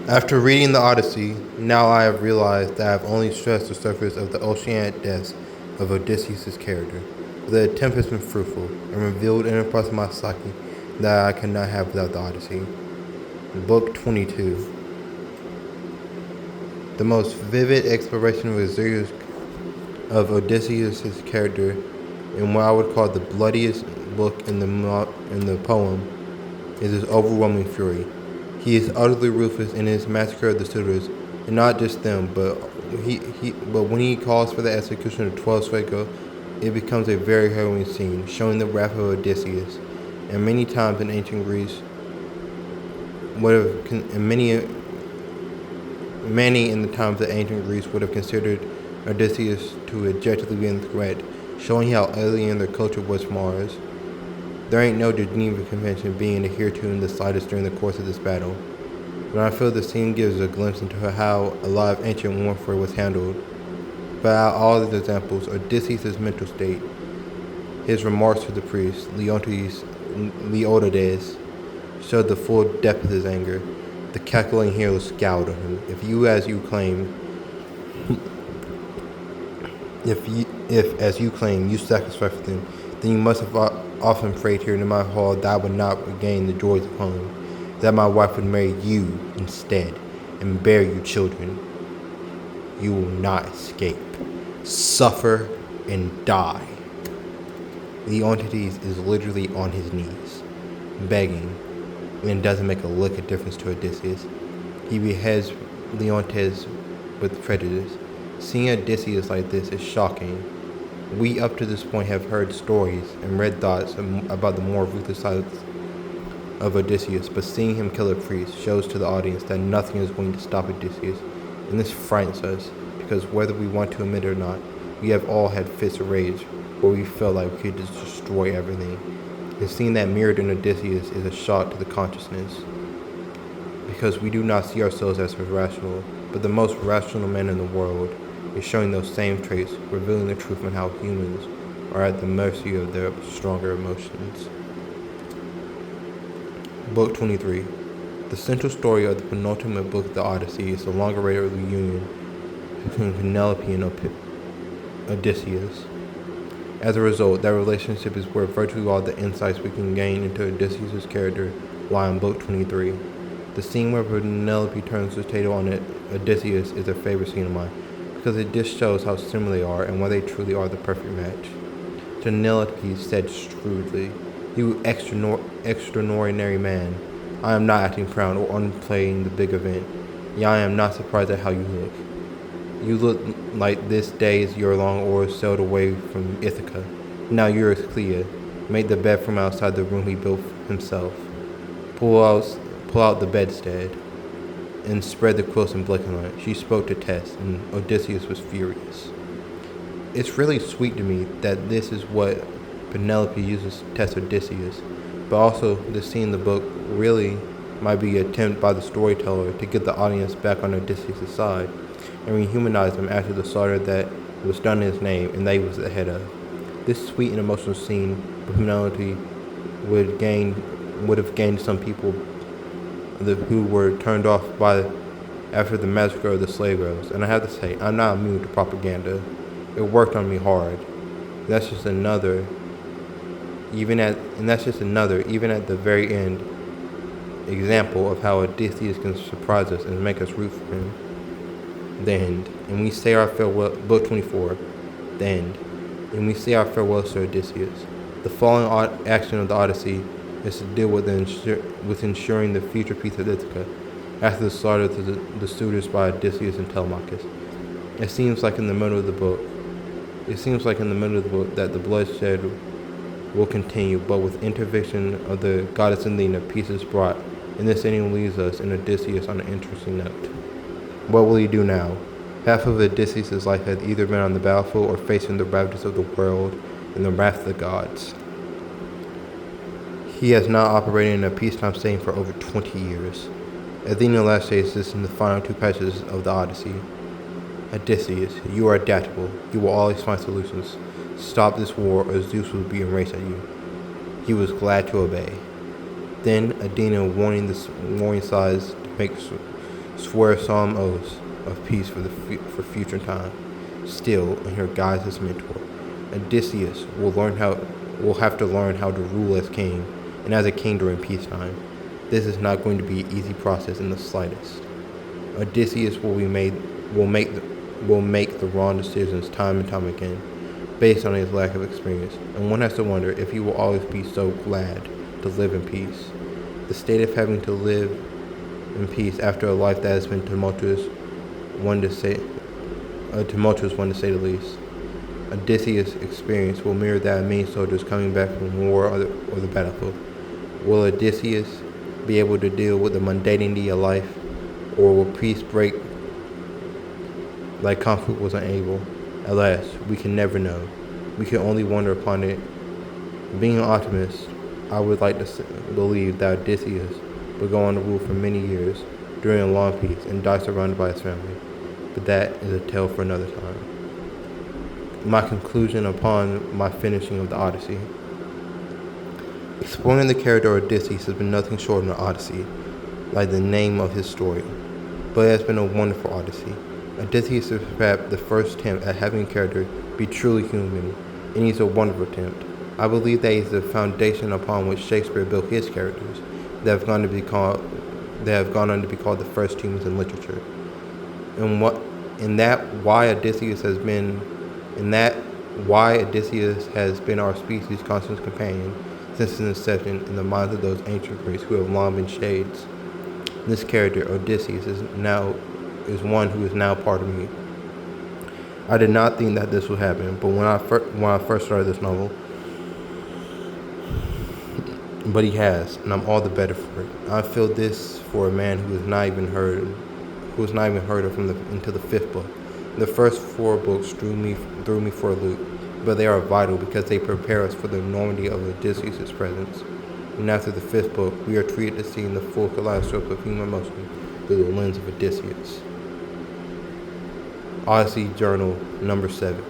After reading the Odyssey, now I have realized that I have only stressed the surface of the oceanic depths of Odysseus' character. The attempt has been fruitful and revealed inner parts of my psyche that I cannot have without the Odyssey. Book 22. The most vivid exploration of Odysseus' character in what I would call the bloodiest book in the poem is his overwhelming fury. He is utterly ruthless in his massacre of the suitors, and not just them, but when he calls for the execution of 12 Swaco, it becomes a very harrowing scene, showing the wrath of Odysseus. And many times in ancient Greece, many in the times of ancient Greece would have considered Odysseus to objectively be a threat, showing how alien their culture was from ours. There ain't no Geneva Convention being adhered to in the slightest during the course of this battle, but I feel the scene gives a glimpse into how a lot of ancient warfare was handled. But out of all these examples, Odysseus' mental state, his remarks to the priest, Leonidas, showed the full depth of his anger. The calculating hero scowled at him. If, as you claim, you sacrificed for them, then you must have often prayed here in my hall that I would not regain the joys of home, that my wife would marry you instead, and bear you children. You will not escape. Suffer and die. Leontides is literally on his knees, begging, and it doesn't make a lick of difference to Odysseus. He beheads Leontes with prejudice. Seeing Odysseus like this is shocking. We up to this point have heard stories and read thoughts about the more ruthless sides of Odysseus, but seeing him kill a priest shows to the audience that nothing is going to stop Odysseus, and this frightens us, because whether we want to admit it or not, we have all had fits of rage where we felt like we could just destroy everything. And seeing that mirrored in Odysseus is a shock to the consciousness, because we do not see ourselves as rational, but the most rational man in the world is showing those same traits, revealing the truth on how humans are at the mercy of their stronger emotions. Book 23. The central story of the penultimate book of the Odyssey is the long-awaited reunion between Penelope and Odysseus. As a result, that relationship is where virtually all the insights we can gain into Odysseus' character lie in Book 23. The scene where Penelope turns the tail on Odysseus is a favorite scene of mine, because it just shows how similar they are and why they truly are the perfect match. Penelope said shrewdly, "You extraordinary man, I am not acting proud or unplaying the big event, yet I am not surprised at how you look. You look like this day's your long oars sailed away from Ithaca. Now Eurysclea made the bed from outside the room he built himself. Pull out the bedstead and spread the quilts and blanket on it." She spoke to Tess, and Odysseus was furious. It's really sweet to me that this is what Penelope uses to test Odysseus, but also the scene in the book really might be an attempt by the storyteller to get the audience back on Odysseus' side and rehumanize him after the slaughter that was done in his name and that he was the head of. This sweet and emotional scene with Penelope would have gained some people who were turned off after the massacre of the slave girls. And I have to say, I'm not immune to propaganda. It worked on me hard. That's just another, even at the very end, example of how Odysseus can surprise us and make us root for him. The end. And we say our farewell, Book 24, the end. And we say our farewells to Odysseus. The following action of the Odyssey is to deal with ensuring the future peace of Ithaca after the slaughter of the suitors by Odysseus and Telemachus. It seems like in the middle of the book that the bloodshed will continue, but with intervention of the goddess Athena, peace is brought, and this ending leaves us in Odysseus on an interesting note. What will he do now? Half of Odysseus' life has either been on the battlefield or facing the ravages of the world and the wrath of the gods. He has now operated in a peacetime setting for over 20 years. Athena last says this in the final two passages of the Odyssey. "Odysseus, you are adaptable. You will always find solutions. Stop this war or Zeus will be enraged at you." He was glad to obey. Then Athena, warning signs to make swear solemn oaths of peace for future time. Still, in her guise as mentor, Odysseus will have to learn how to rule as king and as a king during peacetime. This is not going to be an easy process in the slightest. Odysseus will make the wrong decisions time and time again, based on his lack of experience, and one has to wonder if he will always be so glad to live in peace. The state of having to live in peace after a life that has been a tumultuous one to say the least. Odysseus' experience will mirror that of many soldiers coming back from war or the battlefield. Will Odysseus be able to deal with the mundanity of life, or will peace break like conflict was unable? Alas, we can never know. We can only wonder upon it. Being an optimist, I would like to believe that Odysseus would go on to rule for many years during a long peace and die surrounded by his family. But that is a tale for another time. My conclusion upon my finishing of the Odyssey. Exploring the character of Odysseus has been nothing short of an odyssey, like the name of his story, but it has been a wonderful odyssey. Odysseus is perhaps the first attempt at having a character be truly human, and he's a wonderful attempt. I believe that he's the foundation upon which Shakespeare built his characters that have gone on to be called the first humans in literature. Why Odysseus has been our species' constant companion since its inception in the minds of those ancient Greeks who have long been shades. This character, Odysseus, is one who is now part of me. I did not think that this would happen, but when I first started this novel, but he has, and I'm all the better for it. I feel this for a man who was not even heard of until the fifth book. The first four books threw me for a loop, but they are vital because they prepare us for the enormity of Odysseus' presence. And after the fifth book, we are treated to seeing the full kaleidoscope of human emotion through the lens of Odysseus. Odyssey Journal number 7.